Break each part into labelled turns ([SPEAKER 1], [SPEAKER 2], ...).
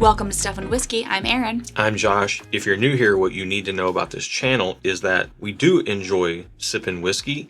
[SPEAKER 1] Welcome to Stuff and Whiskey. I'm Erin.
[SPEAKER 2] I'm Josh. If you're new here, what you need to know about this channel is that we do enjoy sipping whiskey,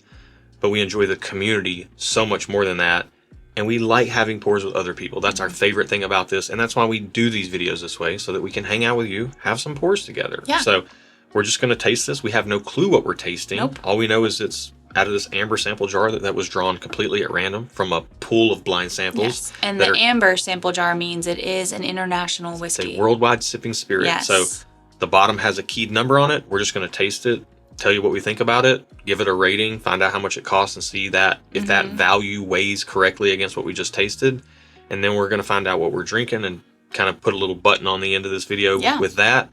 [SPEAKER 2] but we enjoy the community so much more than that. And we like having pours with other people. That's our favorite thing about this. And that's why we do these videos this way, so that we can hang out with you, have some pours together.
[SPEAKER 1] Yeah.
[SPEAKER 2] So we're just going to taste this. We have no clue what we're tasting.
[SPEAKER 1] Nope.
[SPEAKER 2] All we know is it's out of this amber sample jar that was drawn completely at random from a pool of blind samples.
[SPEAKER 1] Yes. And the amber sample jar means it is an international whiskey.
[SPEAKER 2] It's a worldwide sipping spirit.
[SPEAKER 1] Yes.
[SPEAKER 2] So the bottom has a keyed number on it. We're just going to taste it, tell you what we think about it, give it a rating, find out how much it costs, and see that if that value weighs correctly against what we just tasted. And then we're going to find out what we're drinking and kind of put a little button on the end of this video with that.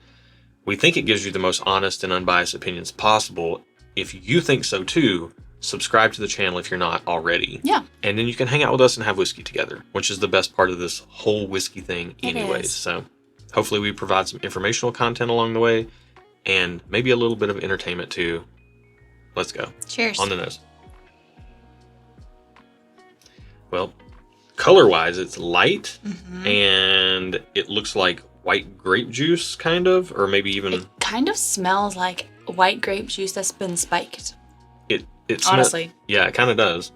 [SPEAKER 2] We think it gives you the most honest and unbiased opinions possible. If you think so too, subscribe to the channel if you're not already.
[SPEAKER 1] Yeah.
[SPEAKER 2] And then you can hang out with us and have whiskey together, which is the best part of this whole whiskey thing anyways. So hopefully we provide some informational content along the way and maybe a little bit of entertainment too. Let's go.
[SPEAKER 1] Cheers.
[SPEAKER 2] On the nose. Well, color-wise, it's light and it looks like white grape juice kind of, or maybe even...
[SPEAKER 1] It kind of smells like white grape juice that's been spiked.
[SPEAKER 2] It
[SPEAKER 1] honestly.
[SPEAKER 2] Yeah, it kind of does.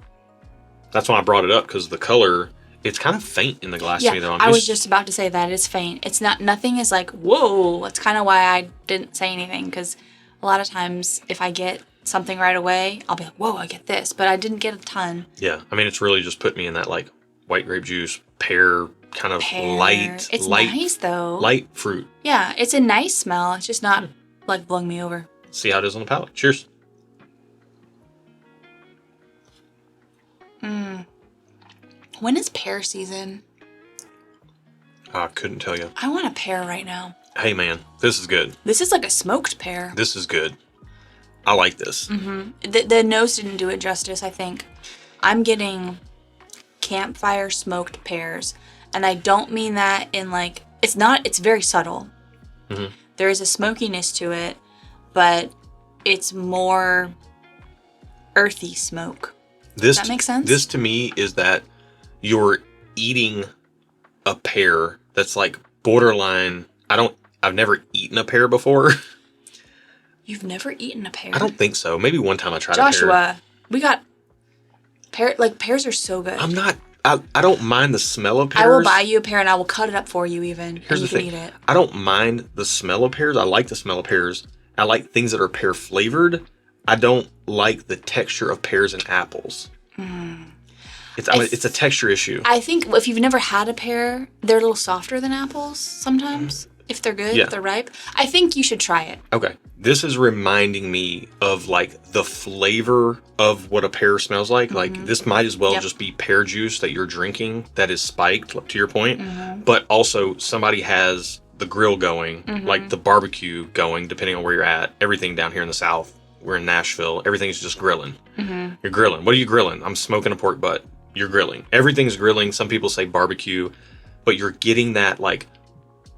[SPEAKER 2] That's why I brought it up, because the color, it's kind of faint in the glass to me though.
[SPEAKER 1] I was just about to say that it's faint. It's not, nothing is like, whoa. That's kind of why I didn't say anything, because a lot of times if I get something right away, I'll be like, whoa, I get this, but I didn't get a ton.
[SPEAKER 2] Yeah, I mean, it's really just put me in that like white grape juice, pear, kind of light.
[SPEAKER 1] It's nice though.
[SPEAKER 2] Light fruit.
[SPEAKER 1] Yeah, it's a nice smell. It's just not like blowing me over.
[SPEAKER 2] See how it is on the palate. Cheers.
[SPEAKER 1] When is pear season?
[SPEAKER 2] I couldn't tell you.
[SPEAKER 1] I want a pear right now.
[SPEAKER 2] Hey man, this is good.
[SPEAKER 1] This is like a smoked pear.
[SPEAKER 2] This is good. I like this.
[SPEAKER 1] The nose didn't do it justice, I think. I'm getting campfire smoked pears. And I don't mean that in like, it's very subtle. There is a smokiness to it, but it's more earthy smoke. Does that make sense?
[SPEAKER 2] This to me is that you're eating a pear that's like borderline. I've never eaten a pear before.
[SPEAKER 1] You've never eaten a pear?
[SPEAKER 2] I don't think so. Maybe one time I tried a pear.
[SPEAKER 1] Joshua, we got pear, like pears are so good.
[SPEAKER 2] I don't mind the smell of pears.
[SPEAKER 1] I will buy you a pear and I will cut it up for you even.
[SPEAKER 2] Here's
[SPEAKER 1] and
[SPEAKER 2] the
[SPEAKER 1] you
[SPEAKER 2] thing.
[SPEAKER 1] can eat it.
[SPEAKER 2] I don't mind the smell of pears. I like the smell of pears. I like things that are pear flavored. I don't like the texture of pears and apples. It's a texture issue.
[SPEAKER 1] I think if you've never had a pear, they're a little softer than apples sometimes. If they're good, if they're ripe. I think you should try it.
[SPEAKER 2] Okay. This is reminding me of like the flavor of what a pear smells like. Like this might as well just be pear juice that you're drinking that is spiked, to your point. But also somebody has the grill going, like the barbecue going, depending on where you're at. Everything down here in the South, we're in Nashville, everything's just grilling. You're grilling. What are you grilling? I'm smoking a pork butt. You're grilling. Everything's grilling. Some people say barbecue, but you're getting that like,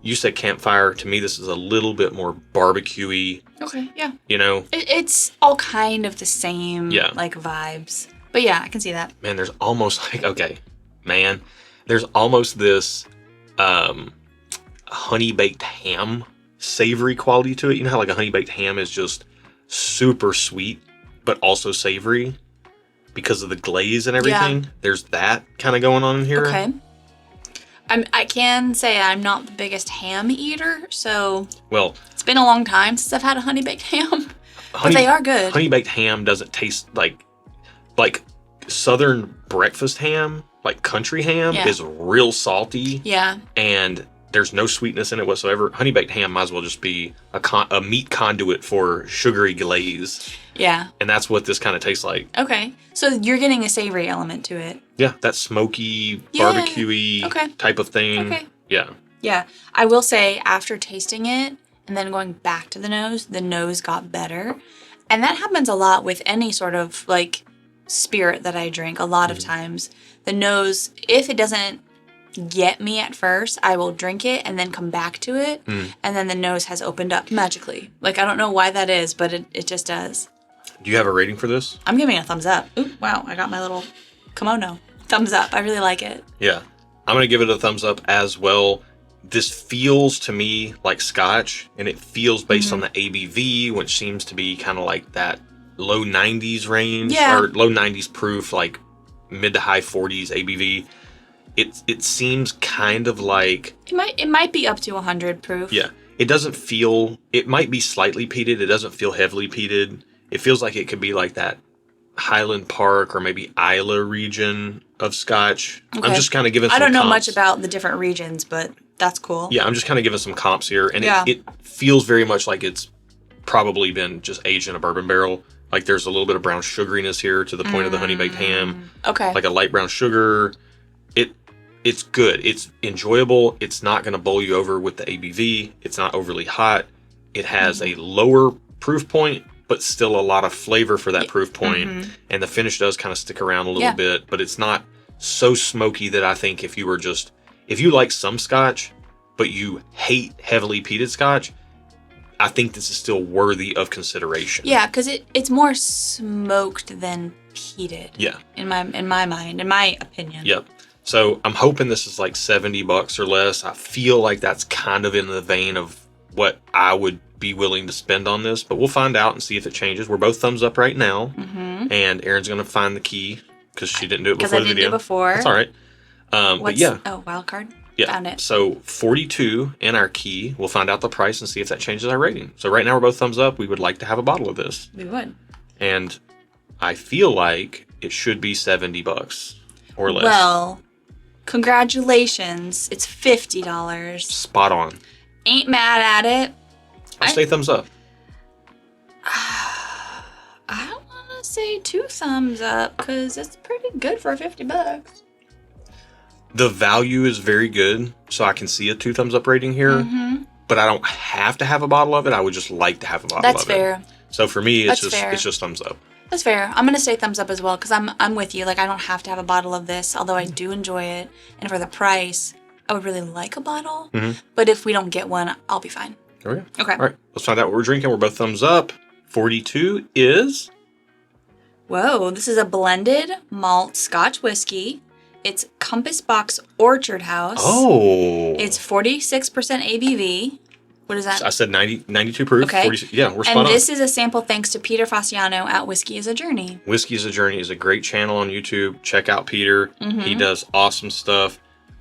[SPEAKER 2] you said campfire. To me, this is a little bit more barbecue-y.
[SPEAKER 1] Okay, yeah.
[SPEAKER 2] You know?
[SPEAKER 1] It's all kind of the same like vibes. But yeah, I can see that.
[SPEAKER 2] Man, there's almost like, there's almost this honey-baked ham savory quality to it. You know how like a honey-baked ham is just super sweet, but also savory because of the glaze and everything? Yeah. There's that kind of going on in here.
[SPEAKER 1] Okay. I can say I'm not the biggest ham eater, so it's been a long time since I've had a honey-baked ham, but they are good.
[SPEAKER 2] Honey-baked ham doesn't taste like Southern breakfast ham, like country ham is real salty. Yeah. And there's no sweetness in it whatsoever. Honey-baked ham might as well just be a meat conduit for sugary glaze.
[SPEAKER 1] Yeah.
[SPEAKER 2] And that's what this kind of tastes like.
[SPEAKER 1] Okay. So you're getting a savory element to it.
[SPEAKER 2] Yeah, that smoky, barbecue-y type of thing. Okay. Yeah.
[SPEAKER 1] Yeah. I will say, after tasting it and then going back to the nose got better. And that happens a lot with any sort of, like, spirit that I drink. A lot of times, the nose, if it doesn't get me at first, I will drink it and then come back to it. And then the nose has opened up magically. Like, I don't know why that is, but it just does.
[SPEAKER 2] Do you have a rating for this?
[SPEAKER 1] I'm giving it a thumbs up. Ooh, wow, I got my little kimono. Thumbs up. I really like it.
[SPEAKER 2] Yeah. I'm going to give it a thumbs up as well. this feels to me like Scotch, and it feels based on the ABV, which seems to be kind of like that low 90s range, or low 90s proof, like mid to high 40s ABV. It seems kind of like
[SPEAKER 1] it might be up to 100 proof.
[SPEAKER 2] Yeah, it doesn't feel. It might be slightly peated. It doesn't feel heavily peated. It feels like it could be like that Highland Park or maybe Isla region of Scotch. Okay. I'm just kind of giving some
[SPEAKER 1] I don't know
[SPEAKER 2] comps.
[SPEAKER 1] much about the different regions, but that's cool.
[SPEAKER 2] Yeah, I'm just kind of giving some comps here. And it feels very much like it's probably been just aged in a bourbon barrel. Like there's a little bit of brown sugariness here to the point of the honey baked ham.
[SPEAKER 1] Okay.
[SPEAKER 2] Like a light brown sugar. It's good. It's enjoyable. It's not going to bowl you over with the ABV. It's not overly hot. It has a lower proof point, but still a lot of flavor for that proof point. And the finish does kind of stick around a little bit, but it's not so smoky that I think if you like some Scotch, but you hate heavily peated Scotch, I think this is still worthy of consideration.
[SPEAKER 1] Yeah, because it's more smoked than peated.
[SPEAKER 2] Yeah.
[SPEAKER 1] In my mind, in my opinion.
[SPEAKER 2] Yep. So I'm hoping this is like $70 or less. I feel like that's kind of in the vein of what I would be willing to spend on this, but we'll find out and see if it changes. We're both thumbs up right now, and Erin's going to find the key because she didn't do it before the video.
[SPEAKER 1] Because I didn't do it before.
[SPEAKER 2] That's all right. But yeah.
[SPEAKER 1] Oh, wild card?
[SPEAKER 2] Yeah.
[SPEAKER 1] Found it.
[SPEAKER 2] So 42 in our key. We'll find out the price and see if that changes our rating. So right now we're both thumbs up. We would like to have a bottle of this.
[SPEAKER 1] We would.
[SPEAKER 2] And I feel like it should be $70 or less.
[SPEAKER 1] Well, congratulations. It's $50.
[SPEAKER 2] Spot on.
[SPEAKER 1] Ain't mad at it.
[SPEAKER 2] I'll say thumbs up.
[SPEAKER 1] I want to say 2 thumbs up because it's pretty good for $50.
[SPEAKER 2] The value is very good, so I can see a 2 thumbs up rating here. But I don't have to have a bottle of it. I would just like to have a bottle of it.
[SPEAKER 1] That's fair.
[SPEAKER 2] So for me, it's just thumbs up.
[SPEAKER 1] That's fair. I'm gonna say thumbs up as well because I'm with you. Like I don't have to have a bottle of this, although I do enjoy it, and for the price, I would really like a bottle. But if we don't get one, I'll be fine.
[SPEAKER 2] Okay.
[SPEAKER 1] Okay.
[SPEAKER 2] All right. Let's find out what we're drinking. We're both thumbs up. 42 is.
[SPEAKER 1] Whoa! This is a blended malt Scotch whiskey. It's Compass Box Orchard House.
[SPEAKER 2] Oh.
[SPEAKER 1] It's 46% ABV. What is that?
[SPEAKER 2] I said 92 proof.
[SPEAKER 1] Okay.
[SPEAKER 2] 46, yeah, we're spot on.
[SPEAKER 1] And this is a sample thanks to Peter Fasciano at Whiskey is a Journey.
[SPEAKER 2] Whiskey is a Journey is a great channel on YouTube. Check out Peter. He does awesome stuff.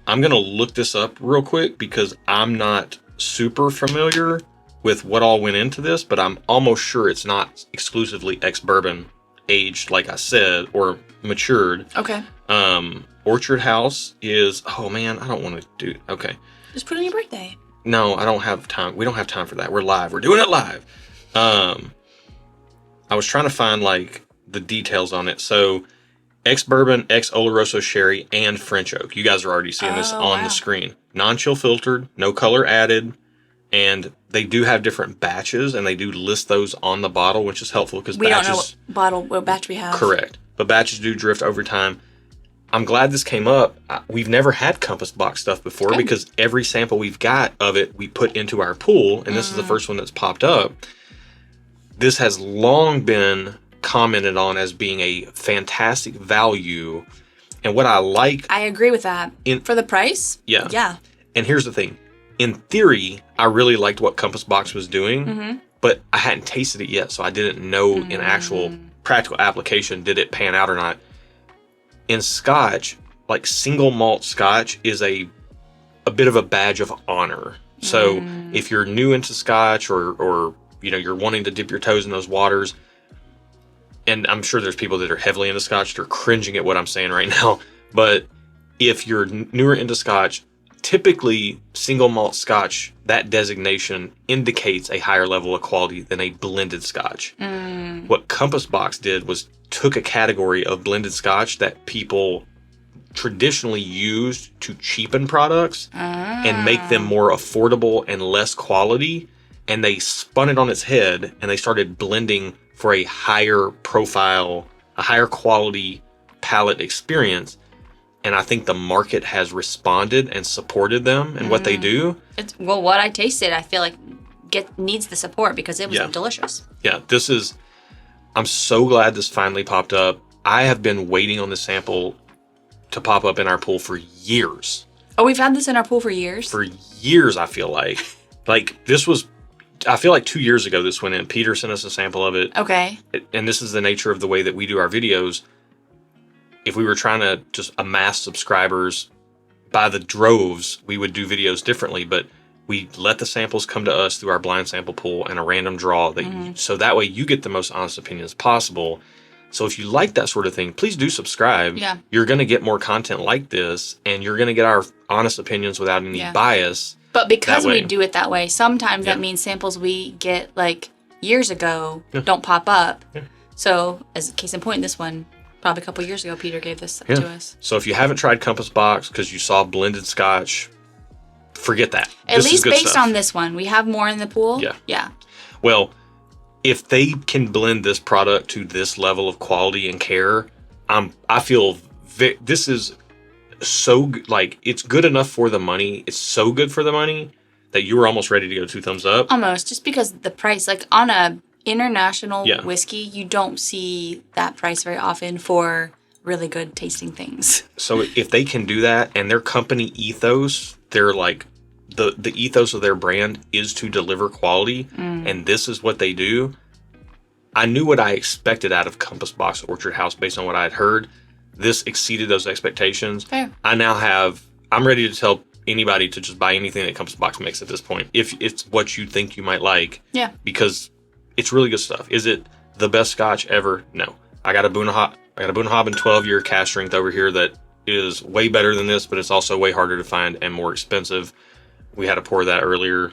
[SPEAKER 2] I'm going to look this up real quick because I'm not super familiar with what all went into this, but I'm almost sure it's not exclusively ex-bourbon aged, like I said, or matured.
[SPEAKER 1] Okay.
[SPEAKER 2] Orchard House is, oh man, I don't want to do, okay.
[SPEAKER 1] Just put it on your birthday.
[SPEAKER 2] No, I don't have time. We don't have time for that. We're live. We're doing it live. I was trying to find like the details on it. So ex-bourbon, ex-Oloroso sherry, and French oak. You guys are already seeing this on the screen. Non-chill filtered, no color added. And they do have different batches, and they do list those on the bottle, which is helpful because
[SPEAKER 1] we
[SPEAKER 2] batches...
[SPEAKER 1] don't know what batch we have.
[SPEAKER 2] Correct. But batches do drift over time. I'm glad this came up. We've never had Compass Box stuff before because every sample we've got of it, we put into our pool, and this is the first one that's popped up. This has long been commented on as being a fantastic value. And what I like...
[SPEAKER 1] I agree with that. For the price?
[SPEAKER 2] Yeah.
[SPEAKER 1] Yeah.
[SPEAKER 2] And here's the thing. In theory, I really liked what Compass Box was doing, but I hadn't tasted it yet, so I didn't know in actual practical application did it pan out or not. In Scotch, like single malt Scotch is a bit of a badge of honor. So if you're new into Scotch or you know you're wanting to dip your toes in those waters, and I'm sure there's people that are heavily into Scotch, they're cringing at what I'm saying right now. But if you're newer into Scotch, typically single malt Scotch, that designation indicates a higher level of quality than a blended Scotch. What Compass Box did was took a category of blended Scotch that people traditionally used to cheapen products and make them more affordable and less quality, and they spun it on its head and they started blending for a higher profile, a higher quality palate experience. And I think the market has responded and supported them in what they do.
[SPEAKER 1] Well, what I tasted, I feel like needs the support because it was delicious.
[SPEAKER 2] Yeah, I'm so glad this finally popped up. I have been waiting on this sample to pop up in our pool for years.
[SPEAKER 1] Oh, we've had this in our pool for years?
[SPEAKER 2] For years, I feel like this was, I feel like 2 years ago this went in. Peter sent us a sample of it.
[SPEAKER 1] Okay.
[SPEAKER 2] And this is the nature of the way that we do our videos. If we were trying to just amass subscribers by the droves, we would do videos differently, but we let the samples come to us through our blind sample pool and a random draw so that way you get the most honest opinions possible. So if you like that sort of thing, please do subscribe.
[SPEAKER 1] Yeah.
[SPEAKER 2] You're going to get more content like this, and you're going to get our honest opinions without any bias.
[SPEAKER 1] But because we do it that way, sometimes that means samples we get like years ago don't pop up. Yeah. So as a case in point, this one, probably a couple years ago, Peter gave this to us.
[SPEAKER 2] So if you haven't tried Compass Box because you saw blended Scotch, forget that.
[SPEAKER 1] At least based on this one. We have more in the pool.
[SPEAKER 2] Yeah.
[SPEAKER 1] Yeah.
[SPEAKER 2] Well, if they can blend this product to this level of quality and care, I feel this is so like it's good enough for the money. It's so good for the money that you were almost ready to go 2 thumbs up.
[SPEAKER 1] Almost, just because the price, like on a international whiskey, you don't see that price very often for really good tasting things.
[SPEAKER 2] So if they can do that, and their company ethos, they're like the ethos of their brand is to deliver quality, and this is what they do. I knew what I expected out of Compass Box Orchard House based on what I had heard. This exceeded those expectations.
[SPEAKER 1] Fair.
[SPEAKER 2] I'm ready to tell anybody to just buy anything that Compass Box makes at this point, if it's what you think you might like.
[SPEAKER 1] Yeah.
[SPEAKER 2] Because it's really good stuff. Is it the best Scotch ever? No. I got a Bunnahabhain 12-year cask strength over here that is way better than this, but it's also way harder to find and more expensive. We had to pour that earlier.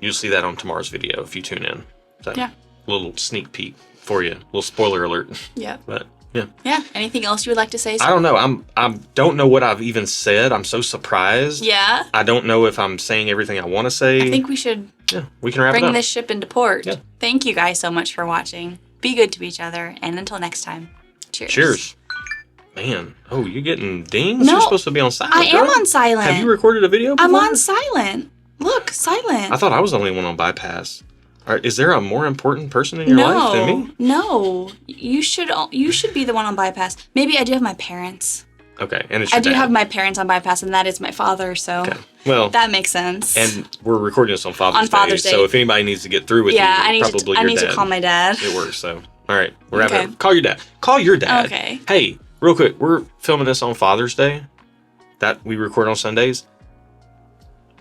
[SPEAKER 2] You'll see that on tomorrow's video if you tune in. So, little sneak peek for you. Little spoiler alert.
[SPEAKER 1] Yeah.
[SPEAKER 2] But yeah.
[SPEAKER 1] Yeah. Anything else you would like to say?
[SPEAKER 2] I don't know. I don't know what I've even said. I'm so surprised.
[SPEAKER 1] Yeah.
[SPEAKER 2] I don't know if I'm saying everything I want to say.
[SPEAKER 1] I think we should
[SPEAKER 2] we can wrap it up.
[SPEAKER 1] Bring this ship into port.
[SPEAKER 2] Yeah.
[SPEAKER 1] Thank you guys so much for watching. Be good to each other, and until next time, cheers.
[SPEAKER 2] Cheers. Man, you're getting dings?
[SPEAKER 1] No,
[SPEAKER 2] you're supposed to be on silent.
[SPEAKER 1] I am on silent.
[SPEAKER 2] Have you recorded a video before?
[SPEAKER 1] I'm on silent. Look, silent.
[SPEAKER 2] I thought I was the only one on bypass. All right, is there a more important person in your life than me?
[SPEAKER 1] No, you should be the one on bypass. Maybe I do have my parents.
[SPEAKER 2] Okay, and it's your
[SPEAKER 1] I do
[SPEAKER 2] dad.
[SPEAKER 1] have my parents on bypass, and that is my father, so that makes sense.
[SPEAKER 2] And we're recording this on Father's Day, so if anybody needs to get through with you,
[SPEAKER 1] I need
[SPEAKER 2] your
[SPEAKER 1] to call my dad.
[SPEAKER 2] It works, so. All right, we're wrapping up. Call your dad. Call your dad.
[SPEAKER 1] Okay.
[SPEAKER 2] Hey, real quick, we're filming this on Father's Day. That we record on Sundays.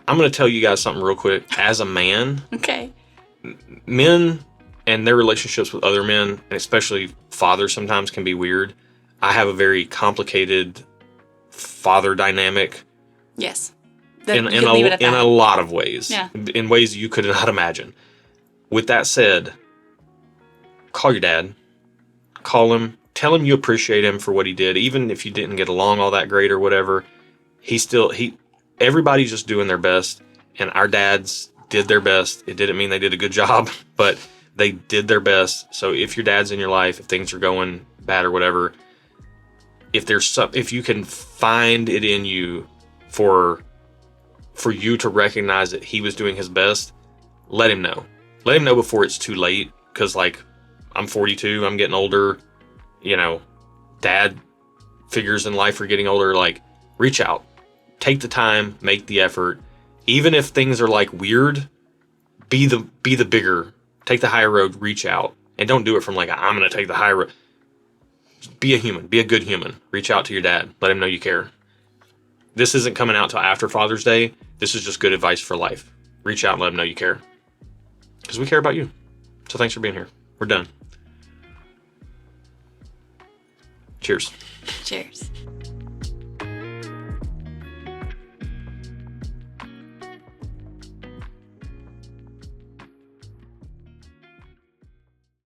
[SPEAKER 2] I'm going to tell you guys something real quick. As a man, men and their relationships with other men, and especially fathers, sometimes can be weird. I have a very complicated father dynamic.
[SPEAKER 1] Yes.
[SPEAKER 2] In a lot of ways.
[SPEAKER 1] Yeah.
[SPEAKER 2] In ways you could not imagine. With that said, call your dad. Call him. Tell him you appreciate him for what he did, even if you didn't get along all that great or whatever. Everybody's just doing their best, and our dads did their best. It didn't mean they did a good job, but they did their best. So if your dad's in your life, if things are going bad or whatever, if you can find it in you for you to recognize that he was doing his best, let him know. Let him know before it's too late, because I'm 42, I'm getting older, dad figures in life are getting older. Reach out, take the time, make the effort. Even if things are weird, be the bigger, take the higher road, reach out, and don't do it from I'm going to take the high road. Just be a human, be a good human. Reach out to your dad, let him know you care. This isn't coming out till after Father's Day. This is just good advice for life. Reach out and let him know you care, because we care about you. So thanks for being here. We're done. Cheers.
[SPEAKER 1] Cheers.